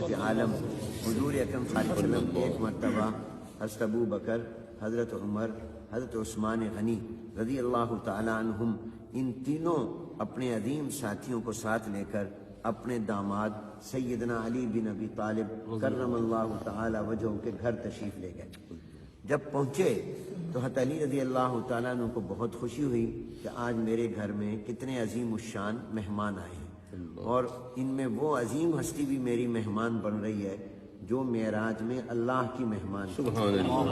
رحمت عالم حضور اکرم صلی اللہ علیہ وسلم ایک مرتبہ حضرت ابو بکر، حضرت عمر، حضرت عثمان غنی رضی اللہ تعالی عنہم، ان تینوں اپنے عظیم ساتھیوں کو ساتھ لے کر اپنے داماد سیدنا علی بن ابی طالب کرم اللہ تعالی وجہہ کے گھر تشریف لے گئے۔ جب پہنچے تو حضرت علی رضی اللہ تعالیٰ عنہ کو بہت خوشی ہوئی کہ آج میرے گھر میں کتنے عظیم الشان مہمان آئے ہیں، اور ان میں وہ عظیم ہستی بھی میری مہمان بن رہی ہے جو معراج میں اللہ کی مہمان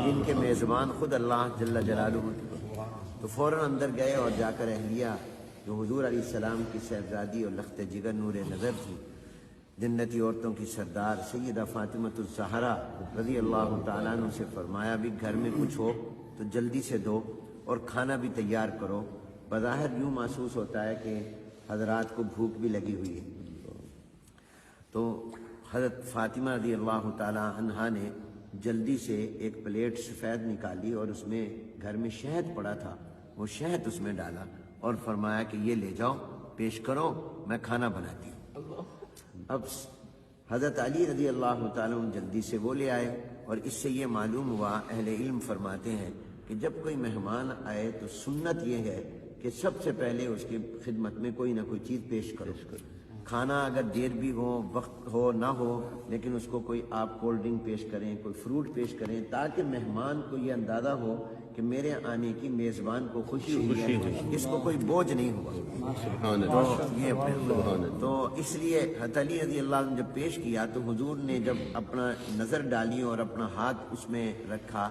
جن کے میزبان خود اللہ جل جلالہ تھے۔ تو فوراً اندر گئے اور جا کر اہلیہ جو حضور علیہ السلام کی صاحبزادی اور لخت جگر نور نظر تھی، جنتی عورتوں کی سردار سیدہ فاطمۃ الزہرا رضی اللہ تعالیٰ عنہ سے فرمایا بھی گھر میں کچھ ہو تو جلدی سے دو اور کھانا بھی تیار کرو، بظاہر یوں محسوس ہوتا ہے کہ حضرات کو بھوک بھی لگی ہوئی ہے۔ تو حضرت فاطمہ رضی اللہ تعالیٰ عنہا نے جلدی سے ایک پلیٹ سفید نکالی اور اس میں گھر میں شہد پڑا تھا، وہ شہد اس میں ڈالا اور فرمایا کہ یہ لے جاؤ، پیش کرو، میں کھانا بناتی ہوں۔ اب حضرت علی رضی اللہ تعالیٰ عنہ جلدی سے وہ لے آئے، اور اس سے یہ معلوم ہوا، اہل علم فرماتے ہیں کہ جب کوئی مہمان آئے تو سنت یہ ہے کہ سب سے پہلے اس کی خدمت میں کوئی نہ کوئی چیز پیش کرو۔ کھانا اگر دیر بھی ہو، وقت ہو نہ ہو، لیکن اس کو کوئی آپ کولڈ ڈرنک پیش کریں، کوئی فروٹ پیش کریں، تاکہ مہمان کو یہ اندازہ ہو کہ میرے آنے کی میزبان کو خوشی ہوئی ہے، اس کو کوئی بوجھ نہیں ہوا۔ تو اس لیے حضرت علی رضی اللہ عنہ جب پیش کیا تو حضور نے جب اپنا نظر ڈالی اور اپنا ہاتھ اس میں رکھا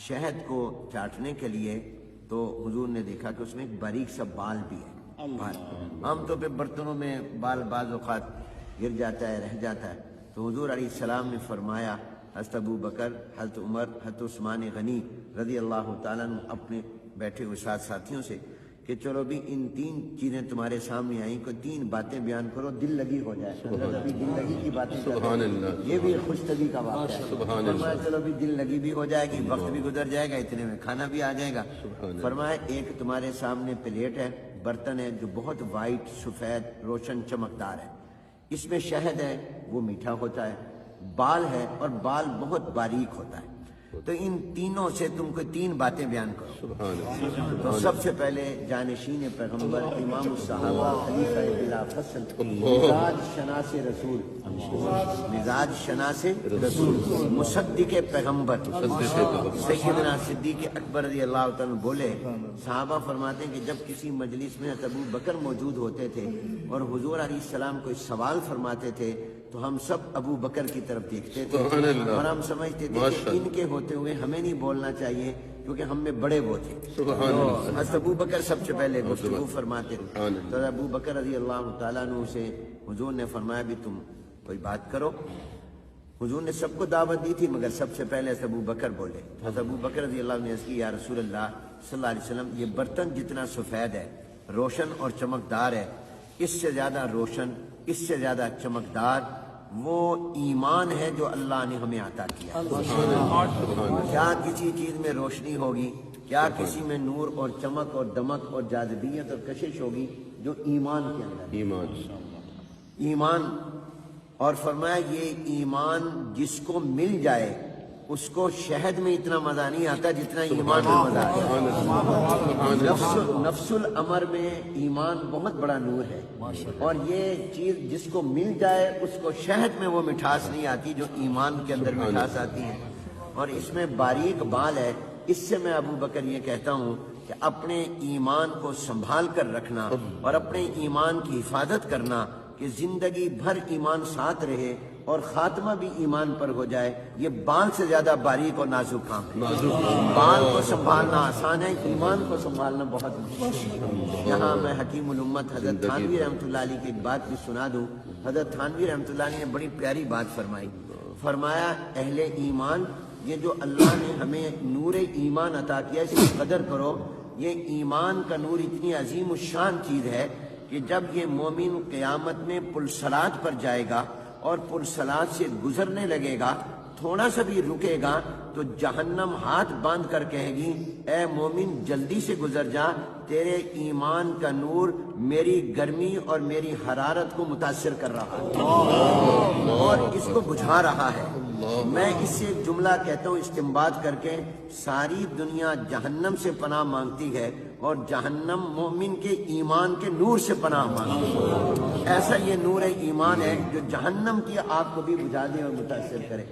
شہد کو چاٹنے کے لیے، تو حضور نے دیکھا کہ اس میں ایک باریک سا بال بھی ہے۔ عام طور پہ برتنوں میں بال بعض اوقات گر جاتا ہے، رہ جاتا ہے، تو حضور علیہ السلام نے فرمایا حضرت ابو بکر، حضرت عمر، حضرت عثمان غنی رضی اللہ تعالیٰ عنہ اپنے بیٹھے ہوئے ساتھ ساتھیوں سے کہ چلو بھی ان تین چیزیں تمہارے سامنے آئیں، کوئی تین باتیں بیان کرو، دل لگی ہو جائے۔ حضرت ابھی دل لگی کی باتیں کرتے ہیں، یہ بھی خوش طبی کا واقعہ ہے۔ فرمایا چلو بھی دل لگی بھی ہو جائے گی، وقت بھی گزر جائے گا، اتنے میں کھانا بھی آ جائے گا۔ فرمایا ایک تمہارے سامنے پلیٹ ہے، برتن ہے جو بہت وائٹ، سفید، روشن، چمکدار ہے، اس میں شہد ہے، وہ میٹھا ہوتا ہے، بال ہے اور بال بہت باریک ہوتا ہے، تو ان تینوں سے تم کو تین باتیں بیان کرو۔ تو سب سے پہلے جانشین پیغمبر، امام الصحابہ، خلیفہ بلا فصل، مزاج شناس رسول، مزاج شناس رسول، مصدق پیغمبر سیدنا صدیق اکبر رضی اللہ تعالیٰ بولے، صحابہ فرماتے ہیں کہ جب کسی مجلس میں ابو بکر موجود ہوتے تھے اور حضور علیہ السلام کوئی سوال فرماتے تھے تو ہم سب ابو بکر کی طرف دیکھتے تھے اور ہم سمجھتے تھے کہ ان کے ہوتے ہوئے ہمیں نہیں بولنا چاہیے کیونکہ ہم میں بڑے وہ تھے۔ حضرت ابو بکر سب سے پہلے گفتگو فرماتے تھے، تو ابو بکر رضی اللہ تعالیٰ عنہ سے حضور نے فرمایا بھی تم کوئی بات کرو۔ حضور نے سب کو دعوت دی تھی مگر سب سے پہلے حضرت ابو بکر بولے۔ حضرت ابو بکر رضی اللہ عنہ نے عرض کی، یا رسول اللہ صلی اللہ علیہ وسلم، یہ برتن جتنا سفید ہے، روشن اور چمکدار ہے، اس سے زیادہ روشن، اس سے زیادہ چمکدار وہ ایمان ہے جو اللہ نے ہمیں عطا کیا۔ کیا کسی چیز میں روشنی ہوگی، کیا کسی میں نور اور چمک اور دمک اور جاذبیت اور کشش ہوگی جو ایمان کے اندر ایمان۔ اور فرمایا یہ ایمان جس کو مل جائے اس کو شہد میں اتنا مزہ نہیں آتا جتنا ایمان میں مزہ آتا۔ نفس الامر میں ایمان بہت بڑا نور ہے، اور یہ چیز جس کو مل جائے اس کو شہد میں وہ مٹھاس نہیں آتی جو ایمان کے اندر مٹھاس آتی ہے۔ اور اس میں باریک بال ہے، اس سے میں ابو بکر یہ کہتا ہوں کہ اپنے ایمان کو سنبھال کر رکھنا اور اپنے ایمان کی حفاظت کرنا کہ زندگی بھر ایمان ساتھ رہے اور خاتمہ بھی ایمان پر ہو جائے، یہ بال سے زیادہ باریک اور نازک کام ہے۔ بال کو سنبھالنا آسان ہے، ایمان کو سنبھالنا بہت مشکل ہے۔ یہاں میں حکیم الامت حضرت تھانوی رحمۃ اللہ علیہ کی ایک بات بھی سنا دوں۔ حضرت تھانوی رحمۃ اللہ علیہ نے بڑی پیاری بات فرمائی، فرمایا اہل ایمان، یہ جو اللہ نے ہمیں نور ایمان عطا کیا اس کی قدر کرو۔ یہ ایمان کا نور اتنی عظیم الشان چیز ہے کہ جب یہ مومن قیامت میں پل صراط پر جائے گا اور پل صراط سے گزرنے لگے گا تھوڑا سا بھی رکے گا تو جہنم ہاتھ باندھ کر کہے گی اے مومن جلدی سے گزر جا، تیرے ایمان کا نور میری گرمی اور میری حرارت کو متاثر کر رہا ہے اور اس کو بجھا رہا ہے۔ میں اس سے ایک جملہ کہتا ہوں استنباط کر کے، ساری دنیا جہنم سے پناہ مانگتی ہے اور جہنم مومن کے ایمان کے نور سے پناہ مانگتی ہے۔ ایسا یہ نور ایمان ہے جو جہنم کی آگ کو بھی بجھا دے اور متاثر کرے۔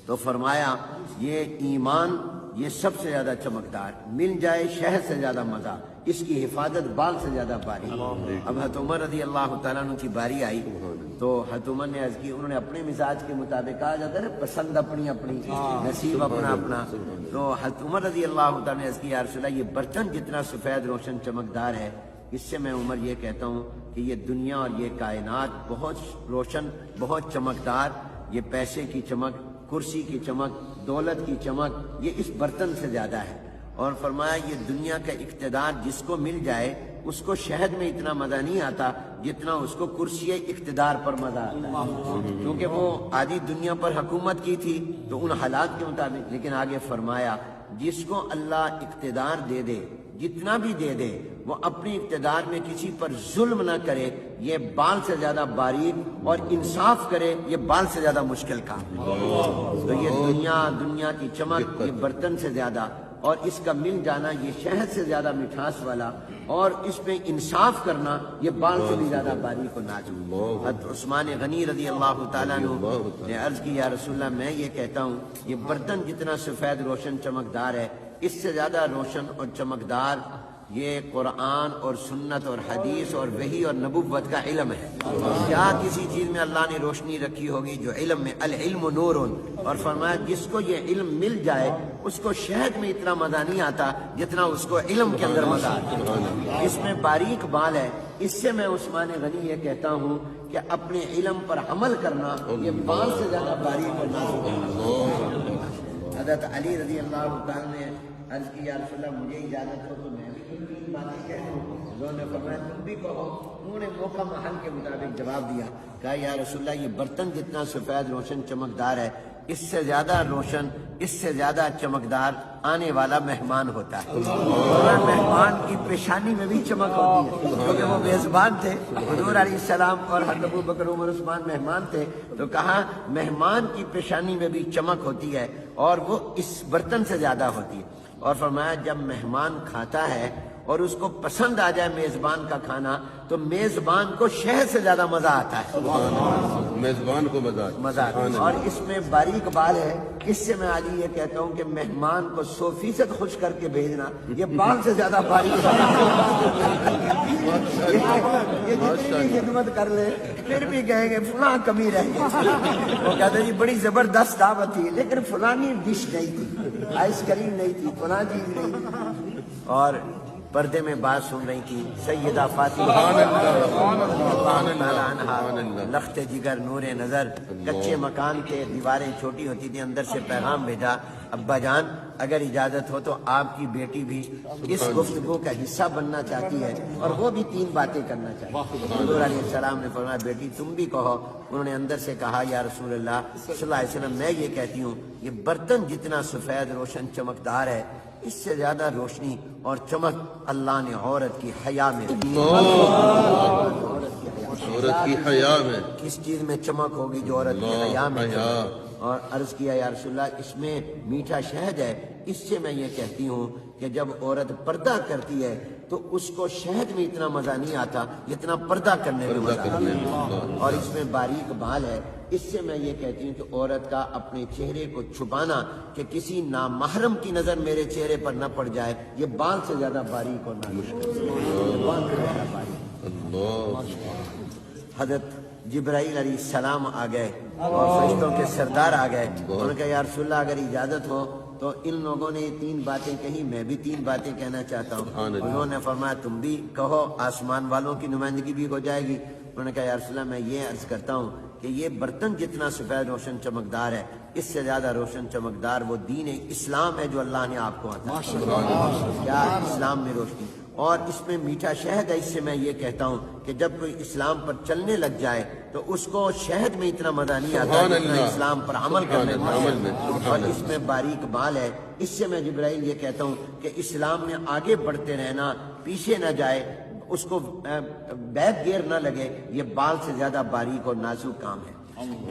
تو فرمایا یہ ایمان یہ سب سے زیادہ چمکدار، مل جائے شہد سے زیادہ مزہ، اس کی حفاظت بال سے زیادہ باری۔ اب حضرت عمر رضی اللہ تعالیٰ عنہ کی باری آئی تو حضرت عمر نے عرض کی، انہوں نے اپنے مزاج کے مطابق کہا جاتا ہے پسند اپنی اپنی، نصیب اپنا اپنا۔ تو حضرت عمر رضی اللہ تعالیٰ نے عرض کی یا رسول اللہ یہ برتن جتنا سفید روشن چمکدار ہے، اس سے میں عمر یہ کہتا ہوں کہ یہ دنیا اور یہ کائنات بہت روشن، بہت چمکدار، یہ پیسے کی چمک، کرسی کی چمک، دولت کی چمک یہ اس برتن سے زیادہ ہے۔ اور فرمایا یہ دنیا کا اقتدار جس کو مل جائے اس کو شہد میں اتنا مزہ نہیں آتا جتنا اس کو کرسی اقتدار پر مزہ آتا ہے، کیونکہ وہ آدھی دنیا پر حکومت کی تھی تو ان حالات کے مطابق۔ لیکن آگے فرمایا جس کو اللہ اقتدار دے دے، جتنا بھی دے دے، وہ اپنی اقتدار میں کسی پر ظلم نہ کرے، یہ بال سے زیادہ باریک، اور انصاف کرے یہ بال سے زیادہ مشکل کام۔ تو یہ دنیا کی چمک یہ برتن سے زیادہ، اور اس کا مل جانا یہ شہد سے زیادہ مٹھاس والا، اور اس میں انصاف کرنا یہ بال سے بھی زیادہ باریک و نازک۔ حضرت عثمان غنی رضی اللہ تعالیٰ عنہ نے عرض کی یا رسول اللہ میں یہ کہتا ہوں یہ برتن جتنا سفید روشن چمکدار ہے، اس سے زیادہ روشن اور چمکدار یہ قرآن اور سنت اور حدیث اور وحی اور نبوت کا علم ہے۔ کیا کسی چیز میں اللہ نے روشنی رکھی ہوگی جو علم میں، العلم نور، اور فرمایا جس کو یہ علم مل جائے اس کو شہد میں اتنا مزہ نہیں آتا جتنا اس کو علم کے اندر مزہ آتا۔ اس میں باریک بال ہے، اس سے میں عثمان غنی یہ کہتا ہوں کہ اپنے علم پر عمل کرنا یہ بال سے زیادہ باریک اور نازک ہے۔ حضرت علی رضی اللہ تعالیٰ نے عرض کی یا رسول اللہ مجھے اجازت ہو تو میں بھی تین باتیں کہہ دوں۔ انہوں نے فرمایا تم بھی کہو۔ انہوں نے موقع محل کے مطابق جواب دیا، کہا یا رسول اللہ یہ برتن جتنا سفید روشن چمکدار ہے، اس سے زیادہ روشن، اس سے زیادہ چمکدار آنے والا مہمان ہوتا ہے۔ اور مہمان کی پیشانی میں بھی چمک ہوتی ہے، کیونکہ وہ میزبان تھے، حضور علیہ السلام اور حضرت ابو بکر عمر عثمان مہمان تھے، تو کہا مہمان کی پیشانی میں بھی چمک ہوتی ہے اور وہ اس برتن سے زیادہ ہوتی ہے۔ اور فرمایا جب مہمان کھاتا ہے اور اس کو پسند آ جائے میزبان کا کھانا تو میزبان کو شہد سے زیادہ مزہ آتا ہے، میزبان کو مزہ آتا ہے۔ اور اس میں باریک بال ہے، اس سے میں آج یہ کہتا ہوں کہ مہمان کو 100% خوش کر کے بھیجنا یہ بال سے زیادہ باریک ہے۔ یہ جتنی خدمت کر لے پھر بھی کہیں گے فلاں کمی رہ گئی، وہ کہتے جی بڑی زبردست دعوت تھی لیکن فلانی ڈش نہیں تھی، آئس کریم نہیں تھی، فلاں چیز نہیں تھی۔ اور پردے میں بات سن رہی تھی سیدہ فاطمہ لخت جگر نور نظر، کچے مکان تھے، دیواریں چھوٹی ہوتی تھی، اندر سے پیغام بھیجا ابا جان اگر اجازت ہو تو آپ کی بیٹی بھی اس گفتگو کا حصہ بننا چاہتی ہے اور وہ بھی 3 باتیں کرنا چاہتی ہے۔ حضور علیہ السلام نے فرمایا بیٹی تم بھی کہو۔ انہوں نے اندر سے کہا یا رسول اللہ صلی اللہ علیہ وسلم میں یہ کہتی ہوں یہ برتن جتنا سفید روشن چمکدار ہے اس سے زیادہ روشنی اور چمک اللہ نے عورت کی حیا میں، عورت کی حیا میں، کس چیز میں چمک ہوگی جو عورت کی حیا میں۔ اور عرض کیا یا رسول اللہ اس میں میٹھا شہد ہے، اس سے میں یہ کہتی ہوں کہ جب عورت پردہ کرتی ہے تو اس کو شہد میں اتنا مزہ نہیں آتا جتنا پردہ کرنے میں مزہ آتا ہے۔ اور اس میں باریک بال ہے، اس سے میں یہ کہتی ہوں کہ عورت کا اپنے چہرے کو چھپانا کہ کسی نامحرم کی نظر میرے چہرے پر نہ پڑ جائے یہ بال سے زیادہ باریک اور حضرت جبرائیل علیہ السلام آ گئے اور فرشتوں کے سردار آ گئے، انہوں نے کہا یا رسول اللہ اگر اجازت ہو تو ان لوگوں نے 3 باتیں کہی، میں بھی 3 باتیں کہنا چاہتا ہوں۔ انہوں نے فرمایا تم بھی کہو، آسمان والوں کی نمائندگی بھی ہو جائے گی۔ انہوں نے کہا یا رسول اللہ میں یہ عرض کرتا ہوں کہ یہ برتن جتنا سفید روشن چمکدار ہے اس سے زیادہ روشن چمکدار وہ دین اسلام ہے جو اللہ نے آپ کو عطا کیا، اسلام میں روشنی، اور اس میں میٹھا شہد ہے۔ اس سے میں یہ کہتا ہوں کہ جب کوئی اسلام پر چلنے لگ جائے تو اس کو شہد میں اتنا مزہ نہیں آتا سبحان جتنا اللہ۔ اسلام پر عمل کرنے میں عمل میں، آتا ہے۔ سبحان اور اللہ۔ اس میں باریک بال ہے۔ اس سے میں جبرائیل یہ کہتا ہوں کہ اسلام میں آگے بڑھتے رہنا، پیچھے نہ جائے، اس کو بیک گیئر نہ لگے، یہ بال سے زیادہ باریک اور نازک کام ہے۔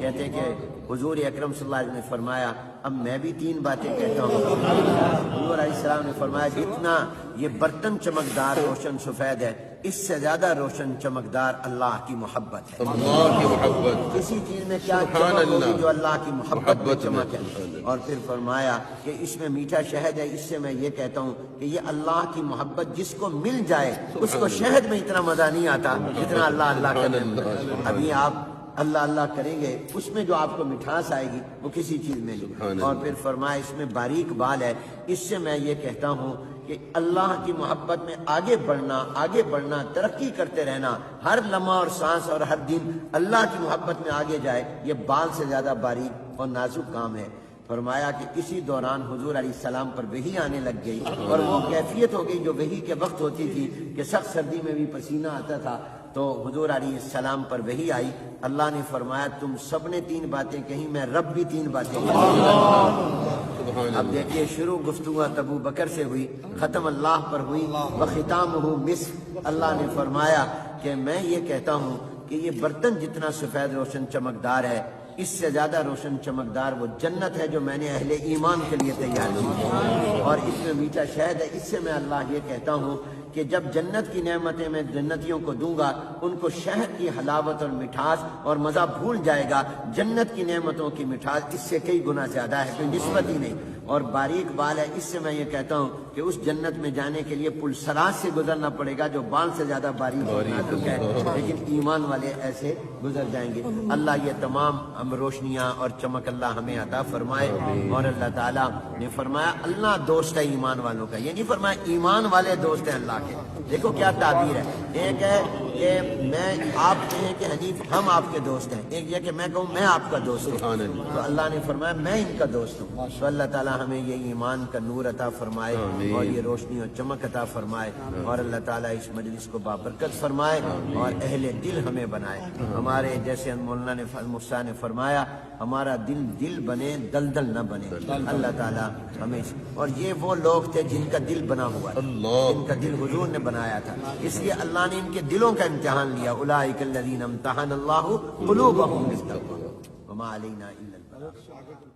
کہتے ہیں کہ حضور اکرم صلی اللہ علیہ وسلم نے فرمایا اب میں بھی 3 باتیں کہتا ہوں۔ حضور علیہ السلام نے فرمایا جتنا یہ برتن چمکدار روشن سفید ہے، اس سے زیادہ روشن چمکدار اللہ کی محبت ہے۔ اللہ کی محبت، کسی چیز میں کیا سبحان چمک ہوگی اللہ، جو اللہ کی محبت میں محبت میں، چمک ہے۔ اور پھر فرمایا کہ اس میں میٹھا شہد ہے۔ اس سے میں یہ کہتا ہوں کہ یہ اللہ کی محبت جس کو مل جائے اس کو شہد میں اتنا مزہ نہیں آتا جتنا اللہ اللہ کرنے میں۔ ابھی آپ اللہ اللہ کریں گے، اس میں جو آپ کو مٹھاس آئے گی وہ کسی چیز میں نہیں۔ اور پھر فرمایا اس میں باریک بال ہے۔ اس سے میں یہ کہتا ہوں کہ اللہ کی محبت میں آگے بڑھنا، ترقی کرتے رہنا، ہر لمحہ اور سانس اور ہر دن اللہ کی محبت میں آگے جائے، یہ بال سے زیادہ باریک اور نازک کام ہے۔ فرمایا کہ اسی دوران حضور علیہ السلام پر وحی آنے لگ گئی، اور وہ کیفیت ہو گئی جو وحی کے وقت ہوتی تھی کہ سخت سردی میں بھی پسینہ آتا تھا۔ تو حضور علیہ السلام پر وحی آئی، اللہ نے فرمایا تم سب نے 3 باتیں کہیں، میں رب بھی 3 باتیں کہیں۔ اب دیکھیے شروع گفتگو ابو بکر سے ہوئی، ختم اللہ پر ہوئی، وختامہ مسک۔ اللہ نے فرمایا کہ میں یہ کہتا ہوں کہ یہ برتن جتنا سفید روشن چمکدار ہے، اس سے زیادہ روشن چمکدار وہ جنت ہے جو میں نے اہل ایمان کے لیے تیار کی، اور اس میں میٹھا شہد ہے۔ اس سے میں اللہ یہ کہتا ہوں کہ جب جنت کی نعمتیں میں جنتیوں کو دوں گا، ان کو شہد کی حلاوت اور مٹھاس اور مزہ بھول جائے گا۔ جنت کی نعمتوں کی مٹھاس اس سے کئی گنا زیادہ ہے، کوئی نسبت ہی نہیں۔ اور باریک بال ہے، اس سے میں یہ کہتا ہوں کہ اس جنت میں جانے کے لیے پل سراج سے گزرنا پڑے گا جو بال سے زیادہ باریک اور نازک ہے، لیکن ایمان والے ایسے گزر جائیں گے۔ اللہ یہ تمام ہم روشنیاں اور چمک اللہ ہمیں عطا فرمائے۔ اور اللہ تعالیٰ نے فرمایا اللہ دوست ہے ایمان والوں کا، یہ نہیں فرمایا ایمان والے دوست ہیں اللہ کے۔ دیکھو کیا تعبیر ہے، ایک ہے کہ میں آپ کہیں کہ حنیف ہم آپ کے دوست ہیں، ایک یہ کہ میں کہوں میں آپ کا دوست ہوں۔ تو اللہ نے فرمایا میں ان کا دوست ہوں۔ تو اللہ تعالیٰ ہمیں یہ ایمان کا نور عطا فرمائے اور یہ روشنی اور چمک عطا فرمائے، اور اللہ تعالیٰ اس مجلس کو بابرکت فرمائے اور اہل دل ہمیں بنائے۔ ہمارے جیسے مولانا مفتی نے فرمایا ہمارا دل بنے، دلدل نہ بنے۔ اللہ تعالیٰ ہمیں، اور یہ وہ لوگ تھے جن کا دل بنا ہوا تھا، جن کا دل حضور نے بنایا تھا، اس لیے اللہ نے ان کے دلوں کا امتحان لیا۔ اولئک الذین امتحن اللہ قلوبہم بالتقوی وما علینا الا البلاغ۔